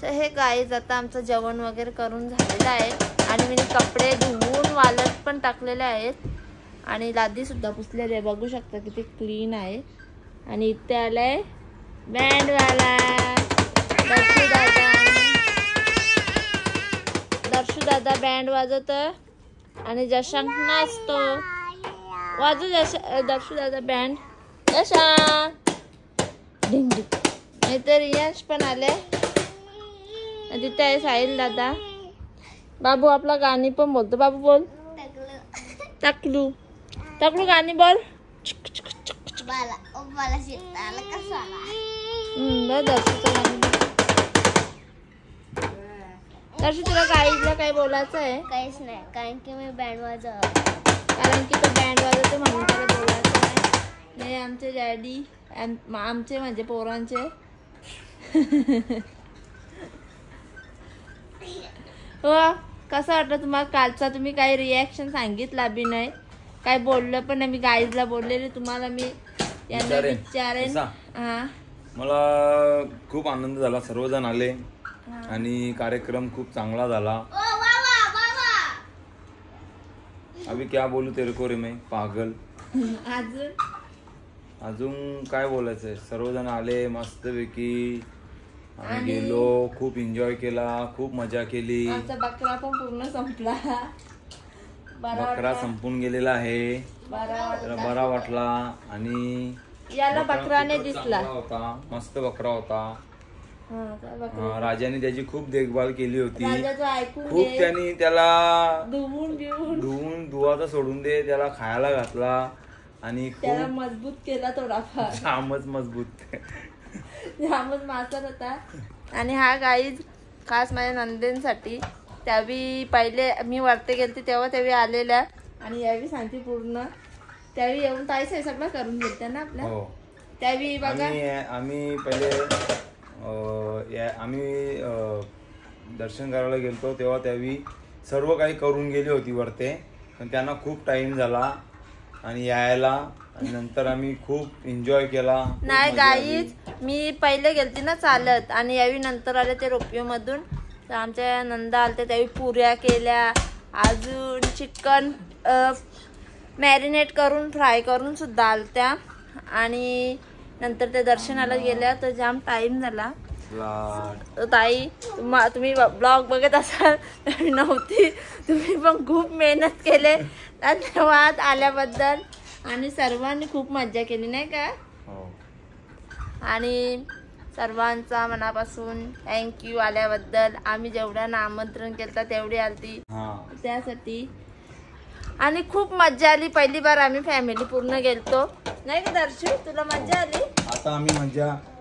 हे गाईज आता आमचं जेवण वगैरे करून झालेलं आहे आणि मी कपडे धुवून वाळत पण टाकलेले आहेत आणि लादी सुद्धा पुसलेली आहे. बघू शकता किती क्लीन आहे. आणि इथे आलाय बँडवाला दर्शू दादा बँड वाजवतोय आणि जशांक नाचतो. वाजू दर्शू दादा बँड. जशांक ढिंग ढिंग. नाहीतर यश पण आले. तिथे आहे साहिल दादा. बाबू आपला गाणी पण बोलतो. बाबू बोल. टकलू टकलू गाणी बोल. दर्शू तुला गाईला काय बोलायचं आहे? काहीच नाही, कारण की मी बँड वाजव. कारण की तो बँड वाजवतो म्हणून त्याला बोलायचं आहे. नाही आमचे डॅडी आमचे म्हणजे पोरांचे. हो कसं वाटलं तुम्हाला? कालचा तुम्ही काही रिॲक्शन सांगितला बी नाही, काय बोललं पण नाही. मी गाईजला बोललेले तुम्हाला मी यांना विचारेन. हा मला खूप आनंद झाला. सर्वजण आले आणि कार्यक्रम खूप चांगला झाला. अभी क्या बोलू तेरे को रे मैं पागल. अजून काय बोलायचंय? सर्वजण आले मस्तपैकी आम्ही गेलो, खूप एन्जॉय केला, खूप मजा केली. आमचा बकरा पण पूर्ण संपला. बकरा संपून गेलेला आहे. बरा वाटला आणि याला बकराने दिसला होता. मस्त बकरा होता. राजाने त्याची खूप देखभाल केली होती. खूप त्यांनी त्याला धुवून धुवाचा सोडून दे त्याला खायला घातला आणि त्याला मजबूत केला. थोडाफार जामच मजबूत जामच मासर होता. आणि हा गाईज खास माझ्या नंदेसाठी. त्यावेळी पहिले मी वरती गेलते तेव्हा त्यावेळी आलेल्या आणि यावेळी सांगते पूर्ण. त्यावेळी येऊन ताईच हे सगळं करून घेते ना आपल्या. त्यावेळी बघा आम्ही पहिले आम्ही दर्शन करायला गेलतो तेव्हा त्यावेळी सर्व काही करून गेली होती वरते, पण त्यांना खूप टाइम झाला आणि यायला. आणि नंतर आम्ही खूप एन्जॉय केला. नाही गाईज मी पहिले गेलती ना चालत आणि यावेळी नंतर आले ते रोपिओ मधून. तर आमच्या नंदा आलते त्यावेळी पुऱ्या केल्या. अजून चिकन मॅरिनेट करून फ्राय करून सुद्धा आलत्या. आणि नंतर ते दर्शनाला गेल्या तर जाम टाइम झाला. ताई तुम्ही ब्लॉग बघत असाल तर नव्हती. तुम्ही पण खूप मेहनत केले. धन्यवाद आल्याबद्दल. आणि सर्वांनी खूप मजा केली नाही का? आणि सर्वांचा मनापासून थँक्यू आल्याबद्दल. आम्ही जेवढ्यांना आमंत्रण केलं तेवढी आलती त्यासाठी. आणि खूप मजा आली. पहिली बार आम्ही फॅमिली पूर्ण गेलतो नाही का दर्शू? तुला मजा आली? आता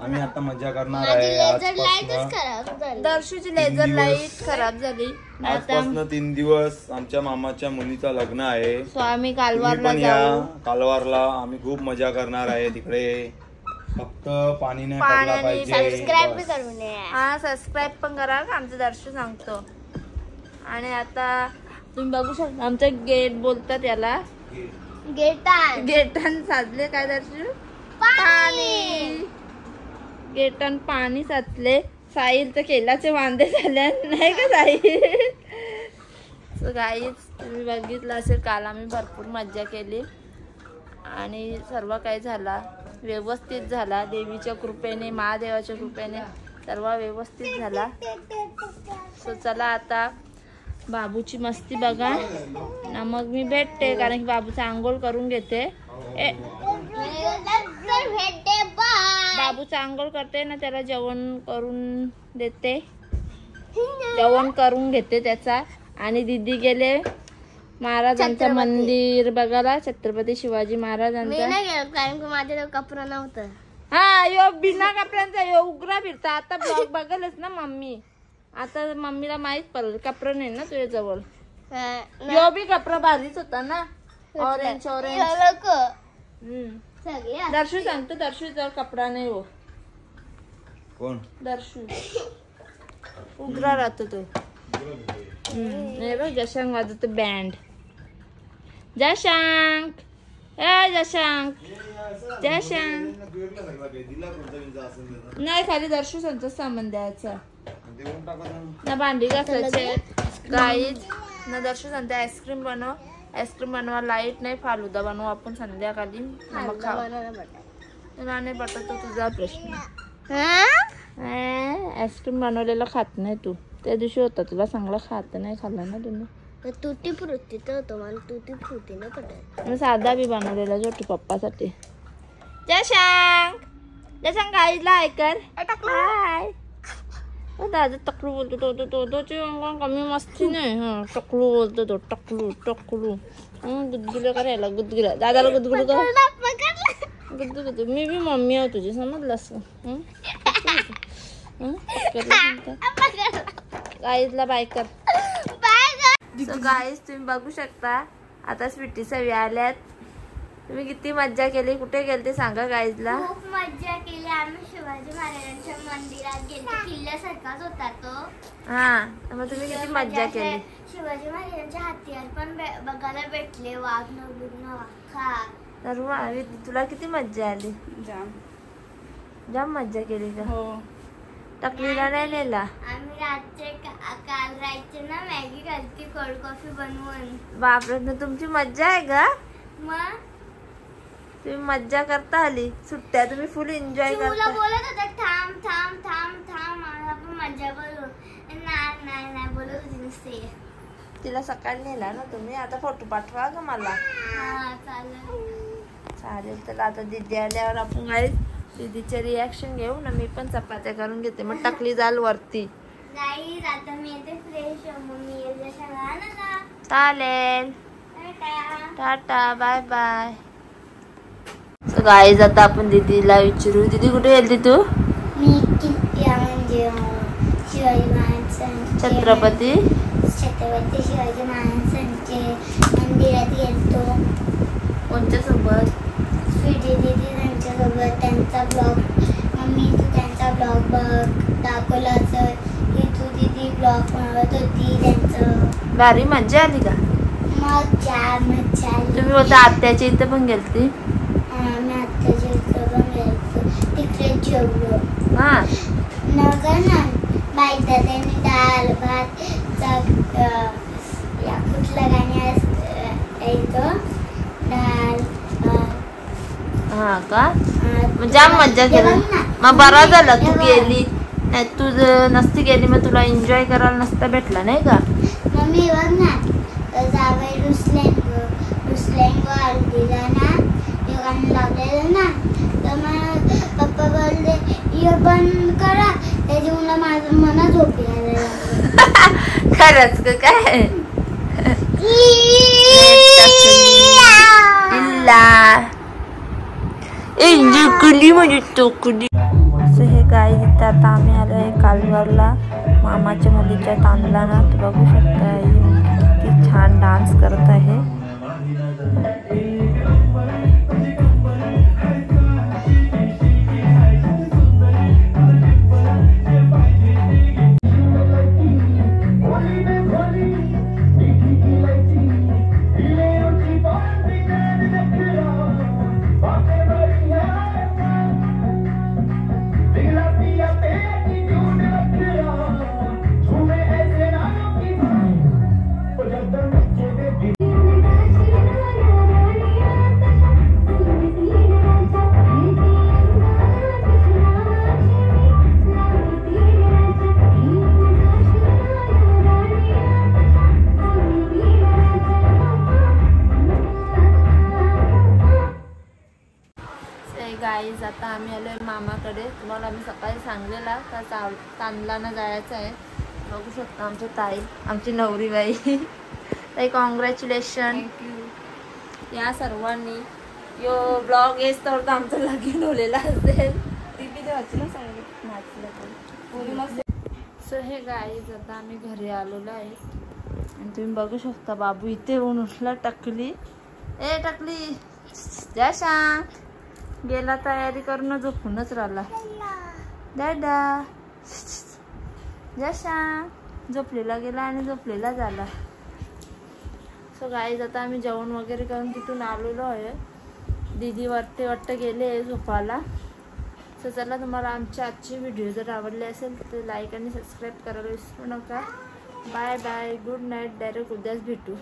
आम्ही आता मजा करणार आहे. दर्शूची लेझर लाईट खराब झाली. आजपासून 3 दिवस आमच्या मामाच्या मुलीचं लग्न आहे. सो आम्ही कालवारला जाऊ. कालवारला आम्ही खूप मजा करणार आहे तिकडे. फक्त पाणी नाही पडला पाहिजे. सबस्क्राईब बी करून हा सबस्क्राईब पण करा का आमचं दर्शू सांगतो. आणि आता तुम्ही बघू शकता आमचं गेट बोलतात याला. गेटान साचले काय दर्शू? पाणी. गेटान पाणी साचले. साहिल तर केलाचे वांदे झाले नाही का साहिल? गाईच तुम्ही बघितलं असेल काल आम्ही भरपूर मज्जा केली आणि सर्व काही झाला व्यवस्थित झाला. देवीच्या कृपेने महादेवाच्या कृपेने सर्व व्यवस्थित झाला. सो चला आता बाबूची मस्ती बघा ना मग मी भेटते, कारण की बाबूचा आंघोळ करून घेते. बाबूचा आंघोळ करते ना त्याला जेवण करून देते. जेवण करून घेते त्याचा. आणि दीदी गेले महाराजांचं मंदिर बघायला. छत्रपती शिवाजी महाराजांचं. कारण की माझ्याकडे कपडा नव्हतं. हा यो बिना कपड्यांचा यो उग्रा फिरता. आता ब्लॉग बघालच ना मम्मी. आता मम्मीला माहित पडलं कपडा नाही ना तुझ्या जवळ. यो बी कपडा भारीच होता ना. ऑरेंज दर्शू सांगतो दर्शू जवळ कपडा नाही हो. कोण? दर्शू उग्रा राहतो तो. नाही बघ जशांक वाजवतो बँड. जशांक जशांक जशांक नाही खाली दर्शू संतोष सामान द्यायचा. देऊन टाका ना. ना भांडी घासायचे गाईज ना दर्शन संध्या आईस्क्रीम बनव. आईस्क्रीम बनवा लाईट नाही फालुदा बनवू आपण संध्याकाळी. मग खाऊ नाही बटाटा तुझा प्रश्न. आईस्क्रीम बनवलेला खात नाही तू. त्या दिवशी होता तुला चांगला खात नाही खाल्ला ना तुम्ही. तुटी फ्रुटी तर होतो मला तुटी फ्रुटी न पडत. मी साधा बी बनवलेला छोटी पप्पासाठी. जशांग गाईला ऐकर हाय. दादा टकलू बोलतो तो कमी मस्ती नाही. टकलू बोलतो तो टकलू टकलू. गुदगुल्या करायला गुदगुल्या दादाला गुदगुलू कर गुदगुलू. मी बी मम्मी आहे तुझी समजलंस. गाईजला बाय कर. गाईज तुम्ही बघू शकता आता स्वीटी सवी आल्यात. तुम्ही किती मज्जा केली. कुठे गेलते सांगा गाईजला. खूप मज्जा केली आम्ही. शिवाजी महाराजांच्या मंदिरात गेलो. किल्ल्यासारखाच होता तो. हा मग तुम्ही किती मज्जा केली. शिवाजी महाराजांचे हत्यार पण बघायला भेटले. वाघ नवडून तर तुला किती मज्जा आली. जाम मज्जा केली का. टकलीला नाही नेला. आम्ही रात्री काल रात्री ना मॅगी घालती कोल्ड कॉफी बनवून. बापरे तुमची मज्जा आहे का. मग तुम्ही मज्जा करता आली. सुट्ट्या तुम्ही फुल एन्जॉय तुला करता. बोलत होता थांब थांब थांब थांब मला पण मज्जा बोलू. नाही बोलत होती नुसते. तिला सकाळी नेला ना तुम्ही. आता फोटो पाठवा का मला. हा चालेल तर आता दीदी आल्यावर आपण काय दीदीचे रिॲक्शन घेऊ ना. मी पण चपात्या करून घेते मग टकली जाल वरती. गाईज आता मी येते फ्रेश मम्मी येते सगळ्यांना. चालेल टाटा बाय बाय. सो गाईज आता आपण दीदीला विचारू. दीदी कुठे गेलती तू. मी किती म्हणजे शिवाजी महाराजांचे छत्रपती शिवाजी महाराजांचे मंदिरात गेलतो. कोणत्या सोबत. स्वीटी दीदी त्यांच्यासोबत. त्यांचा ब्लॉग मम्मी तू त्यांचा ब्लॉग बघ दाखवला असं की तू दीदी ब्लॉग बनवत होती त्यांचं. भारी मज्जा आली का. मज्जा आली. तुम्ही होता आत्याच्या इथं पण गेलती. मी आत्ताच्या इथं पण गेलतो. तिकडे जेवलो. हा नगर ना बाईदा त्यांनी डाळ भात या कुठलं गाणी येतो डाळ हा का. मग जाम मज्जा केली. मग बरं झालं तू गेली. नाही तू नसती गेली मग तुला एन्जॉय करायला नसता भेटला नाही का. मम्मी बघ ना जावई रुसलेंग हळदीला ना गाणं लावलेलं ना. तर मग पप्पा बोलले इयर बंद करा. त्याची मुलं माझं मना झोपी आलेलं. खरंच का काय. इंजुकली म्हणजे टोकली. हे गाय इथे आता आम्ही आलो आहे कालवारला मामाच्या मुलीच्या तांदला ना. तर बघू शकता किती छान डान्स करत आहे. गाईज आता आम्ही आलोय मामाकडे. तुम्हाला आम्ही सकाळी सांगलेला का तांदलाना जायचं आहे. बघू शकता आमच्या ताई आमची नवरीबाई. ताई कॉंग्रॅच्युलेशन या सर्वांनी. यो ब्लॉग येस तर आमचं लगीन होलेला असेल. सो हे गाईज आता आम्ही घरी आलेलो आहे. आणि तुम्ही बघू शकता बाबू इथे येऊन उठला. टकली ए टकली जा सांग. गेला तयारी करून झोपूनच राहिला. दादा जशा झोपलेला गेला आणि झोपलेला झाला. सो गाईज आता आम्ही जेवण वगैरे करून तिथून आलेलो आहे. दीदी वाटते गेले झोपायला. सो चला, तुम्हाला आमची आजची व्हिडिओ जर आवडली असेल तर लाईक आणि सबस्क्राईब करायला विसरू नका. Bye bye, good night. Direct उद्याच भेटू.